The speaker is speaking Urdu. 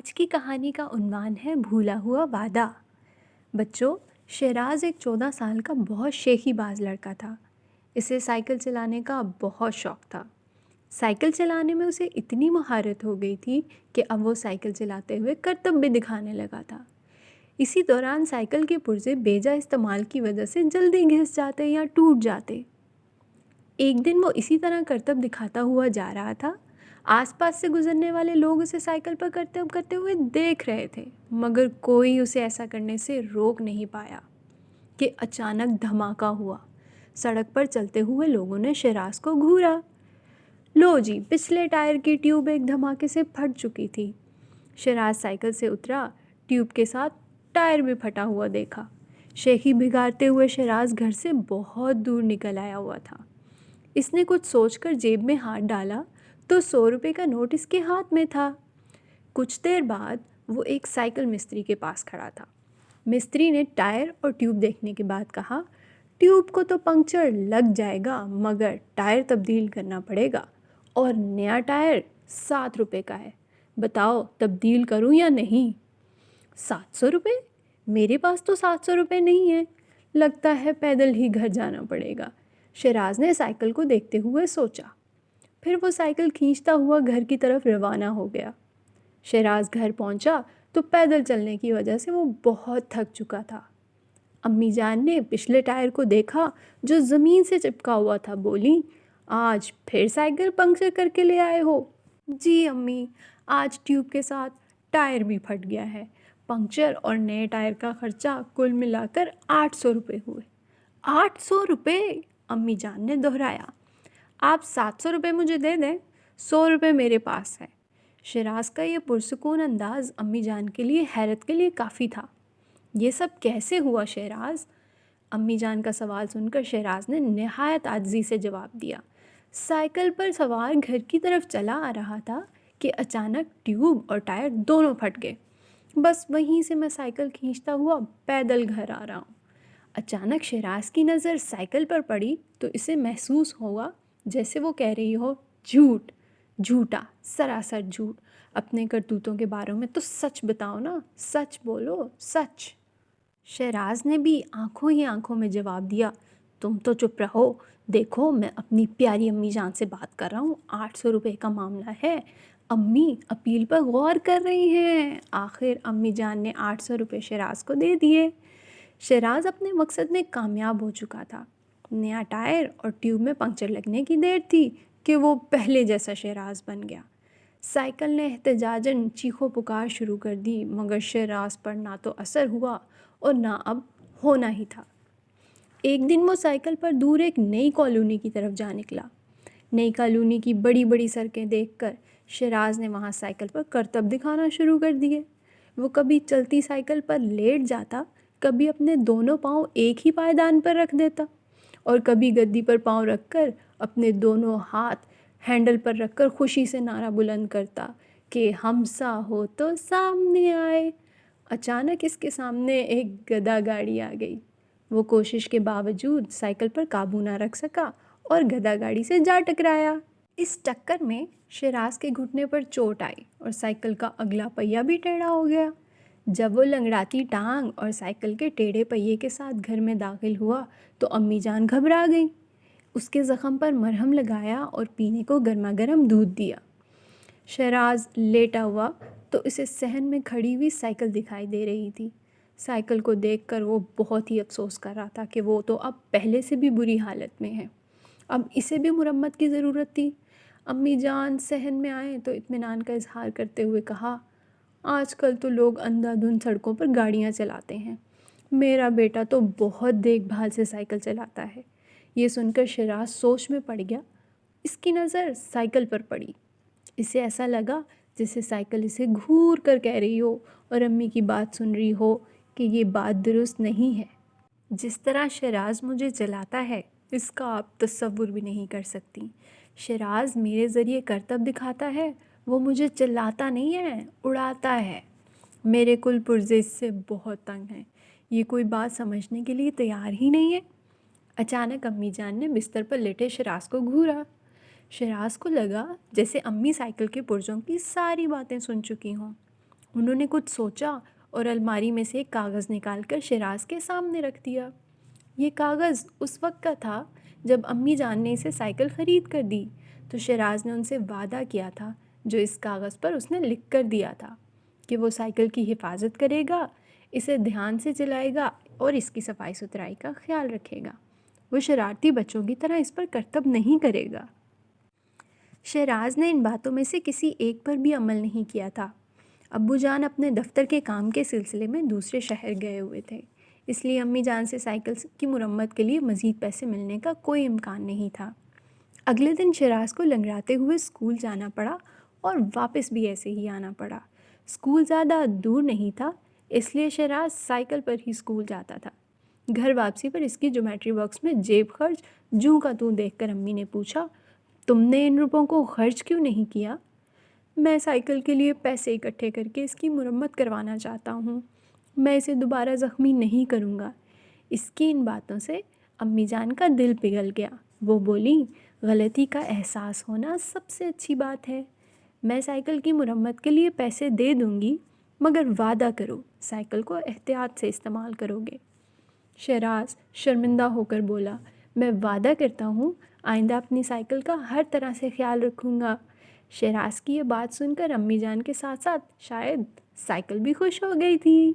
آج کی کہانی کا عنوان ہے بھولا ہوا وعدہ۔ بچوں، شہراز ایک 14 سال کا بہت شیخی باز لڑکا تھا۔ اسے سائیکل چلانے کا بہت شوق تھا۔ سائیکل چلانے میں اسے اتنی مہارت ہو گئی تھی کہ اب وہ سائیکل چلاتے ہوئے کرتب بھی دکھانے لگا تھا۔ اسی دوران سائیکل کے پرزے بیجا استعمال کی وجہ سے جلدی گھس جاتے یا ٹوٹ جاتے۔ ایک دن وہ اسی طرح کرتب دکھاتا ہوا جا رہا تھا۔ آس پاس سے گزرنے والے لوگ اسے سائیکل پر کرتب کرتے ہوئے دیکھ رہے تھے، مگر کوئی اسے ایسا کرنے سے روک نہیں پایا کہ اچانک دھماکہ ہوا۔ سڑک پر چلتے ہوئے لوگوں نے شہراز کو گھورا۔ لو جی، پچھلے ٹائر کی ٹیوب ایک دھماکے سے پھٹ چکی تھی۔ شہراز سائیکل سے اترا، ٹیوب کے ساتھ ٹائر بھی پھٹا ہوا دیکھا۔ شیخی بھگاڑتے ہوئے شہراز گھر سے بہت دور نکل آیا ہوا تھا۔ اس نے کچھ سوچ کر جیب میں ہاتھ ڈالا تو 100 روپے کا نوٹ اس کے ہاتھ میں تھا۔ کچھ دیر بعد وہ ایک سائیکل مستری کے پاس کھڑا تھا۔ مستری نے ٹائر اور ٹیوب دیکھنے کے بعد کہا، ٹیوب کو تو پنکچر لگ جائے گا، مگر ٹائر تبدیل کرنا پڑے گا، اور نیا ٹائر 7 روپے کا ہے۔ بتاؤ تبدیل کروں یا نہیں؟ 700 روپے؟ میرے پاس تو 700 روپے نہیں ہیں۔ لگتا ہے پیدل ہی گھر جانا پڑے گا۔ شہراز نے سائیکل کو دیکھتے ہوئے سوچا۔ پھر وہ سائیکل کھینچتا ہوا گھر کی طرف روانہ ہو گیا۔ شہراز گھر پہنچا تو پیدل چلنے کی وجہ سے وہ بہت تھک چکا تھا۔ امی جان نے پچھلے ٹائر کو دیکھا جو زمین سے چپکا ہوا تھا، بولی، آج پھر سائیکل پنکچر کر کے لے آئے ہو؟ جی امی، آج ٹیوب کے ساتھ ٹائر بھی پھٹ گیا ہے۔ پنکچر اور نئے ٹائر کا خرچہ کل ملا کر 800 روپے ہوئے۔ 800 روپے؟ امی جان نے دہرایا۔ آپ 700 روپے مجھے دے دیں، 100 روپے میرے پاس ہے۔ شہراز کا یہ پرسکون انداز امی جان کے لیے حیرت کے لیے کافی تھا۔ یہ سب کیسے ہوا شہراز؟ امی جان کا سوال سن کر شہراز نے نہایت عاجزی سے جواب دیا۔ سائیکل پر سوار گھر کی طرف چلا آ رہا تھا کہ اچانک ٹیوب اور ٹائر دونوں پھٹ گئے۔ بس وہیں سے میں سائیکل کھینچتا ہوا پیدل گھر آ رہا ہوں۔ اچانک شہراز کی نظر سائیکل پر پڑی تو اسے محسوس ہوا جیسے وہ کہہ رہی ہو، جھوٹ، جھوٹا، سراسر جھوٹ۔ اپنے کرتوتوں کے بارے میں تو سچ بتاؤ نا، سچ بولو، سچ۔ شہراز نے بھی آنکھوں ہی آنکھوں میں جواب دیا، تم تو چپ رہو، دیکھو میں اپنی پیاری امی جان سے بات کر رہا ہوں، 800 روپے کا معاملہ ہے، امی اپیل پر غور کر رہی ہیں۔ آخر امی جان نے 800 روپے شہراز کو دے دیے۔ شہراز اپنے مقصد میں کامیاب ہو چکا تھا۔ نیا ٹائر اور ٹیوب میں پنکچر لگنے کی دیر تھی کہ وہ پہلے جیسا شہراز بن گیا۔ سائیکل نے احتجاجاً چیخو پکار شروع کر دی، مگر شہراز پر نہ تو اثر ہوا اور نہ اب ہونا ہی تھا۔ ایک دن وہ سائیکل پر دور ایک نئی کالونی کی طرف جا نکلا۔ نئی کالونی کی بڑی بڑی سڑکیں دیکھ کر شہراز نے وہاں سائیکل پر کرتب دکھانا شروع کر دیے۔ وہ کبھی چلتی سائیکل پر لیٹ جاتا، کبھی اپنے دونوں پاؤں ایک ہی پائیدان پر رکھ دیتا، اور کبھی گدی پر پاؤں رکھ کر اپنے دونوں ہاتھ ہینڈل پر رکھ کر خوشی سے نعرہ بلند کرتا کہ ہم سا ہو تو سامنے آئے۔ اچانک اس کے سامنے ایک گدا گاڑی آ گئی۔ وہ کوشش کے باوجود سائیکل پر قابو نہ رکھ سکا اور گدا گاڑی سے جا ٹکرایا۔ اس ٹکر میں شہراز کے گھٹنے پر چوٹ آئی اور سائیکل کا اگلا پہیہ بھی ٹیڑھا ہو گیا۔ جب وہ لنگڑاتی ٹانگ اور سائیکل کے ٹیڑھے پہیے کے ساتھ گھر میں داخل ہوا تو امی جان گھبرا گئی۔ اس کے زخم پر مرہم لگایا اور پینے کو گرما گرم دودھ دیا۔ شہراز لیٹا ہوا تو اسے صحن میں کھڑی ہوئی سائیکل دکھائی دے رہی تھی۔ سائیکل کو دیکھ کر وہ بہت ہی افسوس کر رہا تھا کہ وہ تو اب پہلے سے بھی بری حالت میں ہے، اب اسے بھی مرمت کی ضرورت تھی۔ امی جان صحن میں آئیں تو اطمینان کا اظہار کرتے ہوئے کہا، آج کل تو لوگ اندھا دھند سڑکوں پر گاڑیاں چلاتے ہیں، میرا بیٹا تو بہت دیکھ بھال سے سائیکل چلاتا ہے۔ یہ سن کر شہراز سوچ میں پڑ گیا۔ اس کی نظر سائیکل پر پڑی۔ اسے ایسا لگا جیسے سائیکل اسے گھور کر کہہ رہی ہو اور امی کی بات سن رہی ہو کہ یہ بات درست نہیں ہے۔ جس طرح شہراز مجھے چلاتا ہے اس کا آپ تصور بھی نہیں کر سکتی۔ شہراز میرے ذریعے کرتب دکھاتا ہے، وہ مجھے چلاتا نہیں ہے، اڑاتا ہے۔ میرے کل پرزے اس سے بہت تنگ ہیں، یہ کوئی بات سمجھنے کے لیے تیار ہی نہیں ہے۔ اچانک امی جان نے بستر پر لیٹے شہراز کو گھورا۔ شہراز کو لگا جیسے امی سائیکل کے پرزوں کی ساری باتیں سن چکی ہوں۔ انہوں نے کچھ سوچا اور الماری میں سے ایک کاغذ نکال کر شیراز کے سامنے رکھ دیا۔ یہ کاغذ اس وقت کا تھا جب امی جان نے اسے سائیکل خرید کر دی، تو شیراز نے ان سے وعدہ کیا تھا جو اس کاغذ پر اس نے لکھ کر دیا تھا کہ وہ سائیکل کی حفاظت کرے گا، اسے دھیان سے چلائے گا اور اس کی صفائی ستھرائی کا خیال رکھے گا۔ وہ شرارتی بچوں کی طرح اس پر کرتب نہیں کرے گا۔ شیراز نے ان باتوں میں سے کسی ایک پر بھی عمل نہیں کیا تھا۔ ابو جان اپنے دفتر کے کام کے سلسلے میں دوسرے شہر گئے ہوئے تھے، اس لیے امی جان سے سائیکل کی مرمت کے لیے مزید پیسے ملنے کا کوئی امکان نہیں تھا۔ اگلے دن شیراز کو لنگڑاتے ہوئے اسکول جانا پڑا اور واپس بھی ایسے ہی آنا پڑا۔ اسکول زیادہ دور نہیں تھا، اس لیے شیراز سائیکل پر ہی اسکول جاتا تھا۔ گھر واپسی پر اس کی جیومیٹری باکس میں جیب خرچ جوں کا توں دیکھ کر امی نے پوچھا، تم نے ان روپوں کو خرچ کیوں نہیں کیا؟ میں سائیکل کے لیے پیسے اکٹھے کر کے اس کی مرمت کروانا چاہتا ہوں، میں اسے دوبارہ زخمی نہیں کروں گا۔ اس کی ان باتوں سے امی جان کا دل پگھل گیا۔ وہ بولی، غلطی کا احساس ہونا سب سے اچھی بات ہے، میں سائیکل کی مرمت کے لیے پیسے دے دوں گی، مگر وعدہ کرو سائیکل کو احتیاط سے استعمال کرو گے۔ شیراز شرمندہ ہو کر بولا، میں وعدہ کرتا ہوں آئندہ اپنی سائیکل کا ہر طرح سے خیال رکھوں گا۔ شیراز کی یہ بات سن کر امی جان کے ساتھ ساتھ شاید سائیکل بھی خوش ہو گئی تھی۔